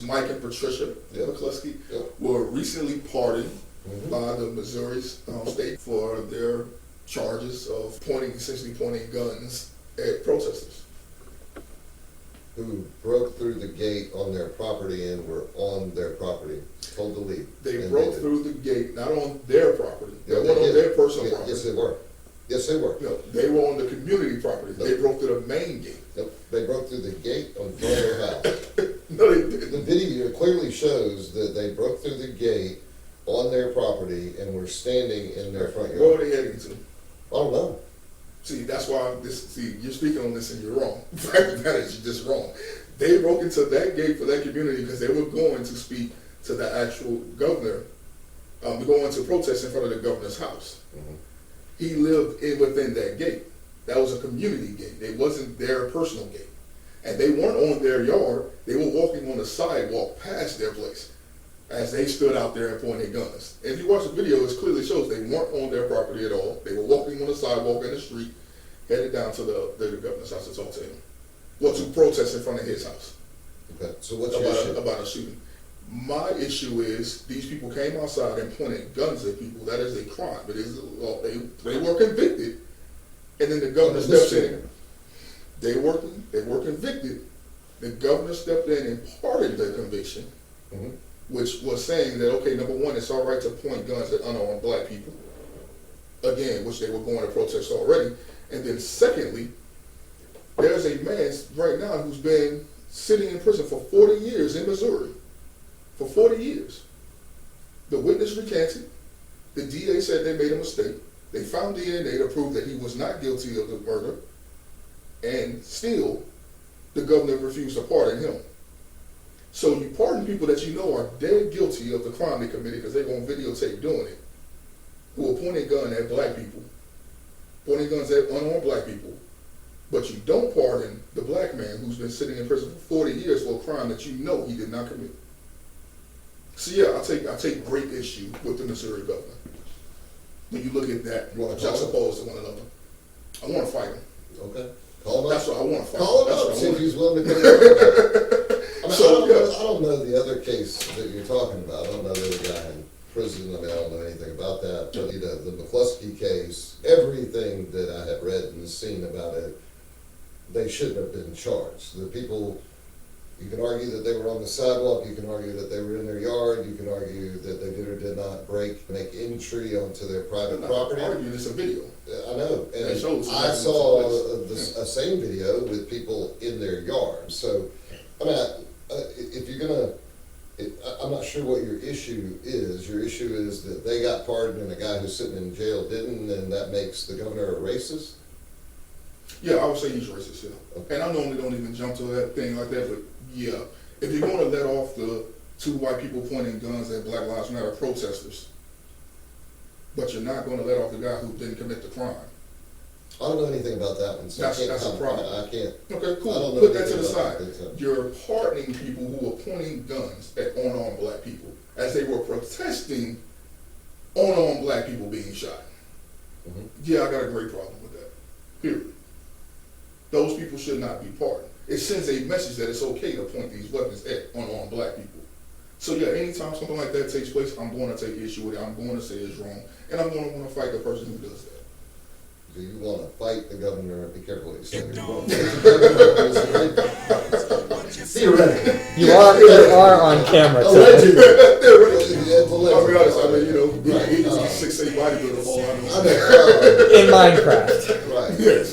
Mike and Patricia Mccluskys were recently pardoned by the Missouri state for their charges of essentially pointing guns at protesters. Who broke through the gate on their property and were on their property, told to leave. They broke through the gate, not on their property. They weren't on their personal property. Yes, they were. Yes, they were. No, they were on the community property. They broke through the main gate. Nope. They broke through the gate on their house. No, they didn't. The video clearly shows that they broke through the gate on their property and were standing in their front yard. Where were they heading to? I don't know. See, that's why you're speaking on this and you're wrong. The fact of the matter is you're just wrong. They broke into that gate for that community because they were going to speak to the actual governor, going to protest in front of the governor's house. He lived within that gate. That was a community gate. It wasn't their personal gate. And they weren't on their yard. They were walking on the sidewalk past their place as they stood out there and pointed guns. And if you watch the video, it clearly shows they weren't on their property at all. They were walking on the sidewalk in the street, headed down to the governor's house to talk to him. Well, to protest in front of his house. Okay, so what's your issue? About a shooting. My issue is these people came outside and pointed guns at people. That is a crime. It is a law. They were convicted, and then the governor steps in. They were convicted. The governor stepped in and pardoned the conviction, which was saying that, okay, number one, it's all right to point guns at unarmed black people, again, which they were going to protest already. And then secondly, there's a man right now who's been sitting in prison for 40 years in Missouri. For 40 years. The witness recanted. The DA said they made a mistake. They found DNA to prove that he was not guilty of the murder. And still, the governor refused to pardon him. So you pardon people that you know are dead guilty of the crime they committed because they're on videotape doing it, who are pointing guns at black people, pointing guns at unarmed black people, but you don't pardon the black man who's been sitting in prison for 40 years for a crime that you know he did not commit. So yeah, I take great issue with the Missouri governor. When you look at that, juxtaposed to one another, I want to fight him. Okay. Call him That's what I want to fight. Call him up, see if he's willing to come in. I don't know the other case that you're talking about. I don't know the other guy in prison. I don't know anything about that. But the Mccluskys case, everything that I have read and seen about it, they shouldn't have been charged. The people, you can argue that they were on the sidewalk, you can argue that they were in their yard, you can argue that they did or did not make entry onto their private property. I'm arguing it's a video. I know, and I saw a same video with people in their yard. So, I mean, if you're gonna, I'm not sure what your issue is. Your issue is that they got pardoned and a guy who's sitting in jail didn't, and that makes the governor a racist? Yeah, I would say he's racist, yeah. Okay. And I normally don't even jump to that thing like that, but yeah. If you're going to let off the two white people pointing guns at Black Lives Matter protesters, but you're not going to let off the guy who didn't commit the crime. I don't know anything about that one, so that's a problem. I can't. Okay, cool. Put that to the side. You're pardoning people who are pointing guns at unarmed black people as they were protesting unarmed black people being shot. Yeah, I got a great problem with that. Period. Those people should not be pardoned. It sends a message that it's okay to point these weapons at unarmed black people. So yeah, anytime something like that takes place, I'm going to take issue with it. I'm going to say it's wrong, and I'm going to want to fight the person who does that. Do you want to fight the governor? Be careful what you say. Theoretically. You are on camera. Allegedly. I'll be honest, I mean, you know, he's a 6'8" bodybuilder. I know. In Minecraft. Right. Yes.